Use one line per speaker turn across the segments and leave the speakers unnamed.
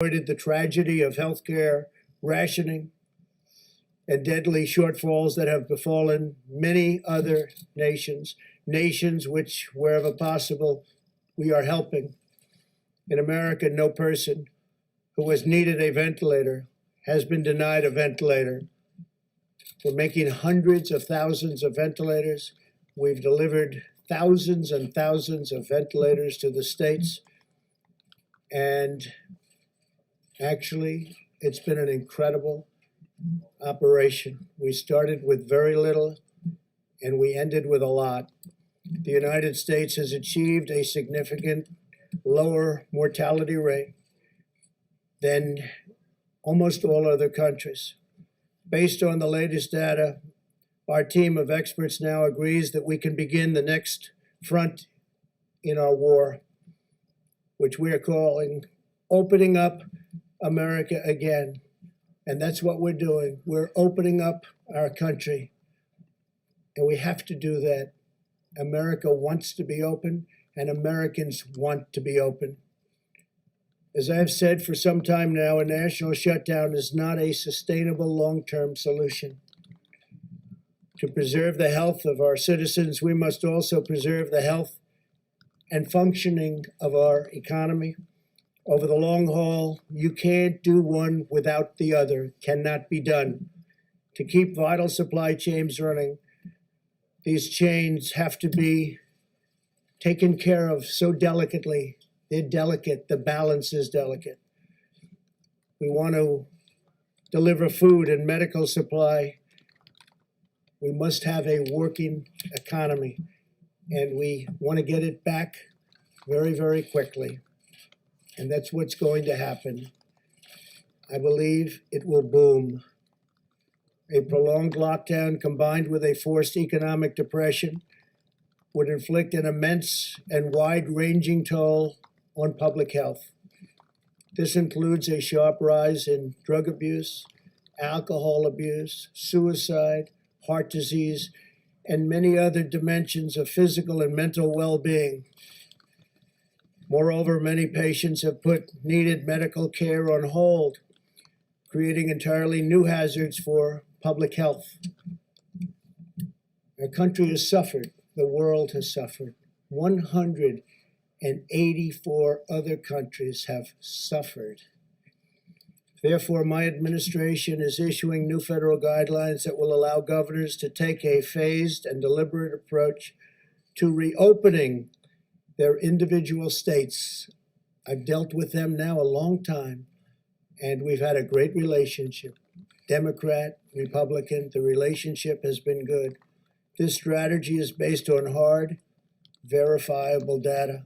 avoided the tragedy of healthcare rationing and deadly shortfalls that have befallen many other nations which, wherever possible, we are helping. In America, no person who has needed a ventilator has been denied a ventilator. We're making hundreds of thousands of ventilators. We've delivered thousands and thousands of ventilators to the states. And actually, it's been an incredible operation. We started with very little, and we ended with a lot. The United States has achieved a significant lower mortality rate than almost all other countries. Based on the latest data, our team of experts now agrees that we can begin the next front in our war, which we are calling opening up America again. And that's what we're doing. We're opening up our country. And we have to do that. America wants to be open, and Americans want to be open. As I've said for some time now, a national shutdown is not a sustainable long-term solution. To preserve the health of our citizens, we must also preserve the health and functioning of our economy. Over the long haul, you can't do one without the other, cannot be done. To keep vital supply chains running, these chains have to be taken care of so delicately. They're delicate, the balance is delicate. We want to deliver food and medical supply. We must have a working economy, and we want to get it back very, very quickly. And that's what's going to happen. I believe it will boom. A prolonged lockdown combined with a forced economic depression would inflict an immense and wide-ranging toll on public health. This includes a sharp rise in drug abuse, alcohol abuse, suicide, heart disease, and many other dimensions of physical and mental well-being. Moreover, many patients have put needed medical care on hold, creating entirely new hazards for public health. Our country has suffered. The world has suffered. 184 other countries have suffered. Therefore, my administration is issuing new federal guidelines that will allow governors to take a phased and deliberate approach to reopening their individual states. I've dealt with them now a long time, and we've had a great relationship. Democrat, Republican, the relationship has been good. This strategy is based on hard, verifiable data.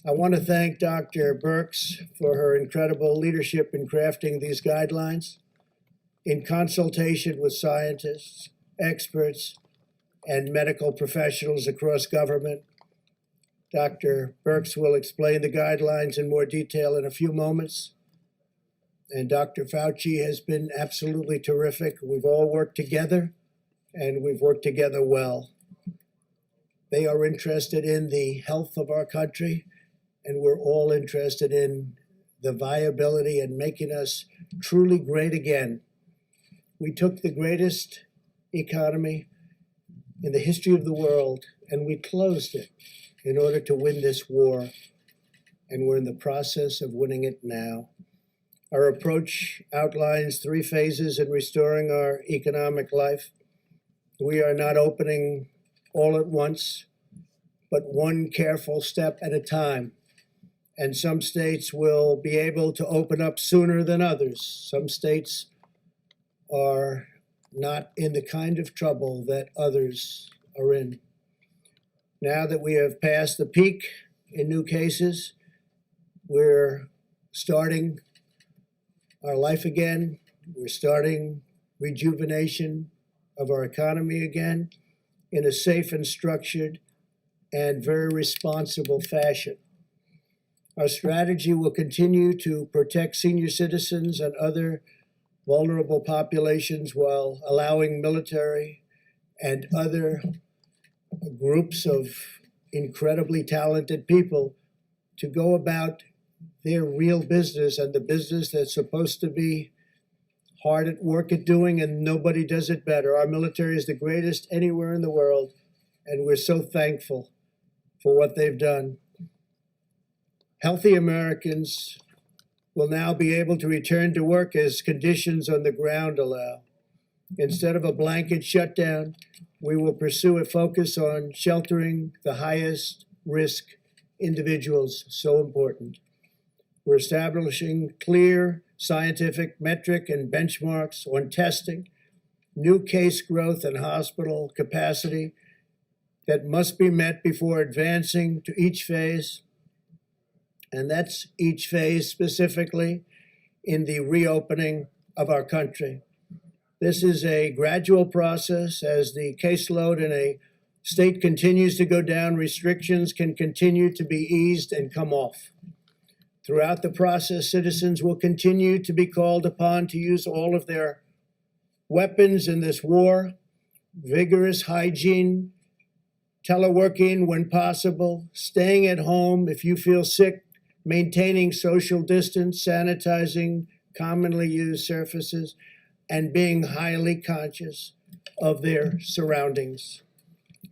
I want to thank Dr. Birx for her incredible leadership in crafting these guidelines in consultation with scientists, experts, and medical professionals across government. Dr. Birx will explain the guidelines in more detail in a few moments. And Dr. Fauci has been absolutely terrific. We've all worked together, and we've worked together well. They are interested in the health of our country, and we're all interested in the viability and making us truly great again. We took the greatest economy in the history of the world, and we closed it in order to win this war, and we're in the process of winning it now. Our approach outlines 3 phases in restoring our economic life. We are not opening all at once, but one careful step at a time. And some states will be able to open up sooner than others. Some states are not in the kind of trouble that others are in. Now that we have passed the peak in new cases, we're starting our life again. We're starting rejuvenation of our economy again in a safe and structured and very responsible fashion. Our strategy will continue to protect senior citizens and other vulnerable populations while allowing military and other groups of incredibly talented people to go about their real business and the business that's supposed to be hard at work at doing, and nobody does it better. Our military is the greatest anywhere in the world, and we're so thankful for what they've done. Healthy Americans will now be able to return to work as conditions on the ground allow. Instead of a blanket shutdown, we will pursue a focus on sheltering the highest risk individuals, so important. We're establishing clear scientific metric and benchmarks on testing, new case growth and hospital capacity that must be met before advancing to each phase. And that's each phase specifically in the reopening of our country. This is a gradual process. As the caseload in a state continues to go down, restrictions can continue to be eased and come off. Throughout the process, citizens will continue to be called upon to use all of their weapons in this war: vigorous hygiene, teleworking when possible, staying at home if you feel sick, maintaining social distance, sanitizing commonly used surfaces, and being highly conscious of their surroundings.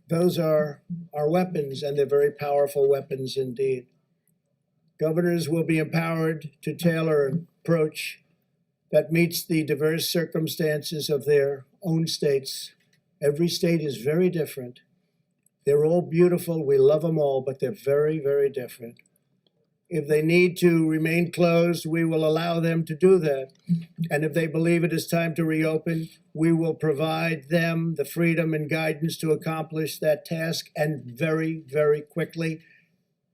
Those are our weapons, and they're very powerful weapons indeed. Governors will be empowered to tailor an approach that meets the diverse circumstances of their own states. Every state is very different. They're all beautiful. We love them all, but they're very, very different. If they need to remain closed, we will allow them to do that. And if they believe it is time to reopen, we will provide them the freedom and guidance to accomplish that task, and very, very quickly,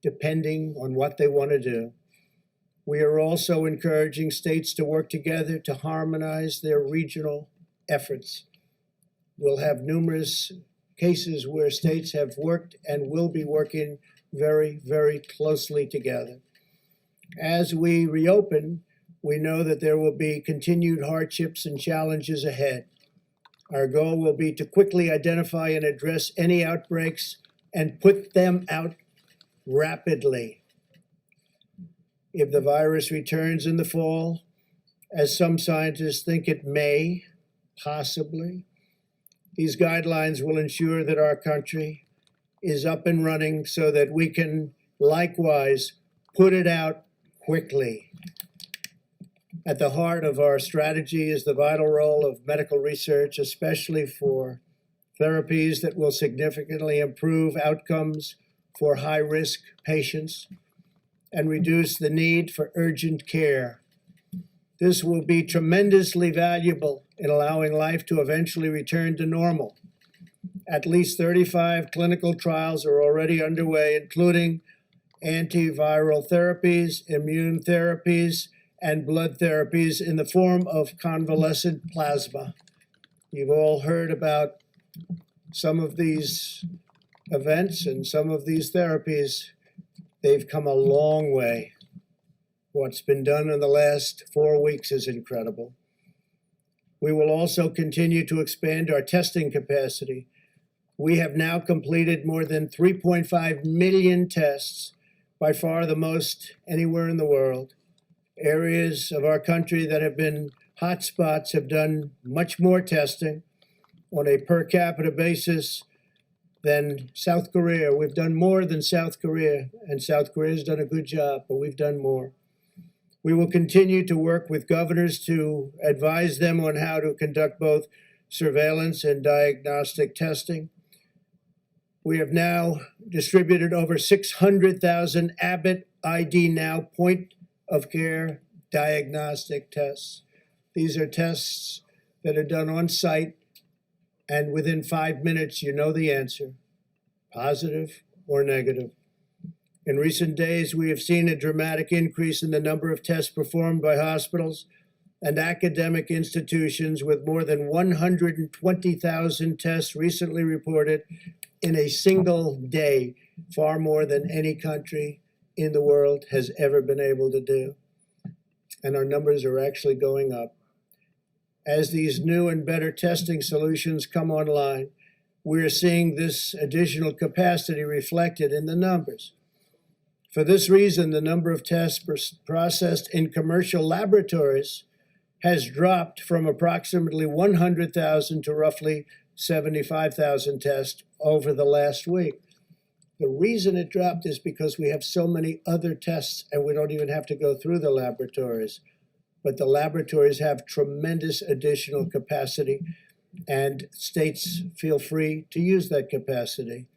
depending on what they want to do. We are also encouraging states to work together to harmonize their regional efforts. We'll have numerous cases where states have worked and will be working very, very closely together. As we reopen, we know that there will be continued hardships and challenges ahead. Our goal will be to quickly identify and address any outbreaks and put them out rapidly. If the virus returns in the fall, as some scientists think it may, possibly, these guidelines will ensure that our country is up and running so that we can likewise put it out quickly. At the heart of our strategy is the vital role of medical research, especially for therapies that will significantly improve outcomes for high-risk patients and reduce the need for urgent care. This will be tremendously valuable in allowing life to eventually return to normal. At least 35 clinical trials are already underway, including antiviral therapies, immune therapies, and blood therapies in the form of convalescent plasma. You've all heard about some of these events and some of these therapies. They've come a long way. What's been done in the last 4 weeks is incredible. We will also continue to expand our testing capacity. We have now completed more than 3.5 million tests, by far the most anywhere in the world. Areas of our country that have been hotspots have done much more testing on a per capita basis than South Korea. We've done more than South Korea, and South Korea's done a good job, but we've done more. We will continue to work with governors to advise them on how to conduct both surveillance and diagnostic testing. We have now distributed over 600,000 Abbott ID Now point-of-care diagnostic tests. These are tests that are done on site, and within 5 minutes, you know the answer, positive or negative. In recent days, we have seen a dramatic increase in the number of tests performed by hospitals and academic institutions, with more than 120,000 tests recently reported in a single day, far more than any country in the world has ever been able to do. And our numbers are actually going up. As these new and better testing solutions come online, we're seeing this additional capacity reflected in the numbers. For this reason, the number of tests processed in commercial laboratories has dropped from approximately 100,000 to roughly 75,000 tests over the last week. The reason it dropped is because we have so many other tests and we don't even have to go through the laboratories. But the laboratories have tremendous additional capacity, and states feel free to use that capacity.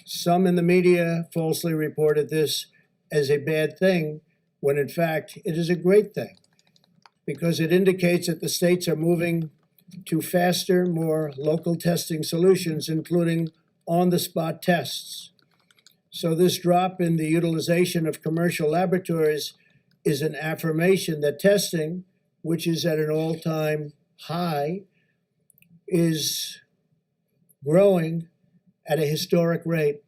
Some in the media falsely reported this as a bad thing, when in fact it is a great thing, because it indicates that the states are moving to faster, more local testing solutions, including on-the-spot tests. So this drop in the utilization of commercial laboratories is an affirmation that testing, which is at an all-time high, is growing at a historic rate.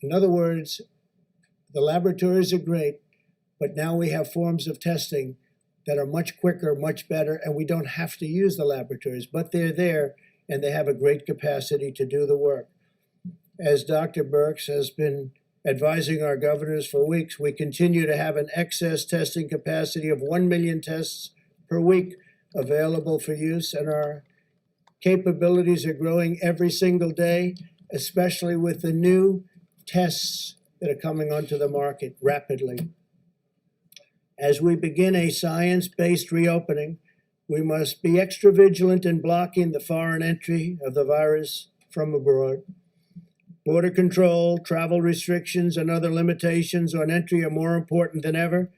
In other words, the laboratories are great, but now we have forms of testing that are much quicker, much better, and we don't have to use the laboratories, but they're there and they have a great capacity to do the work. As Dr. Birx has been advising our governors for weeks, we continue to have an excess testing capacity of 1 million tests per week available for use, and our capabilities are growing every single day, especially with the new tests that are coming onto the market rapidly. As we begin a science-based reopening, we must be extra vigilant in blocking the foreign entry of the virus from abroad. Border control, travel restrictions, and other limitations on entry are more important than ever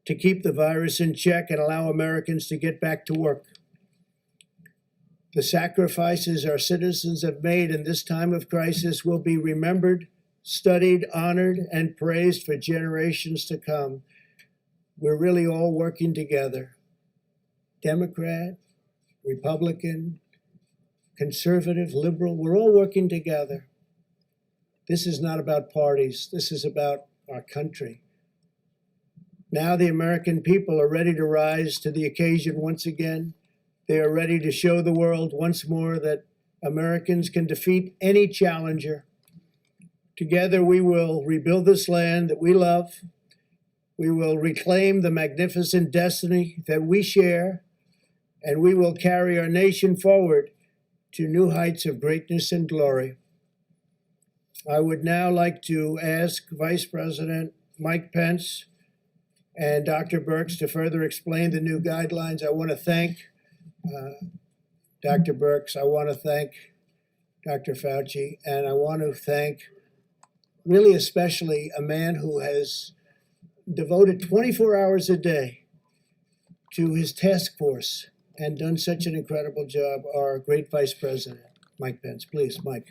to keep the virus in check and allow Americans to get back to work. The sacrifices our citizens have made in this time of crisis will be remembered, studied, honored, and praised for generations to come. We're really all working together. Democrat, Republican, conservative, liberal, we're all working together. This is not about parties. This is about our country. Now the American people are ready to rise to the occasion once again. They are ready to show the world once more that Americans can defeat any challenger. Together we will rebuild this land that we love. We will reclaim the magnificent destiny that we share, and we will carry our nation forward to new heights of greatness and glory. I would now like to ask Vice President Mike Pence and Dr. Birx to further explain the new guidelines. I want to thank Dr. Birx. I want to thank Dr. Fauci, and I want to thank really especially a man who has devoted 24 hours a day to his task force and done such an incredible job, our great Vice President, Mike Pence. Please, Mike.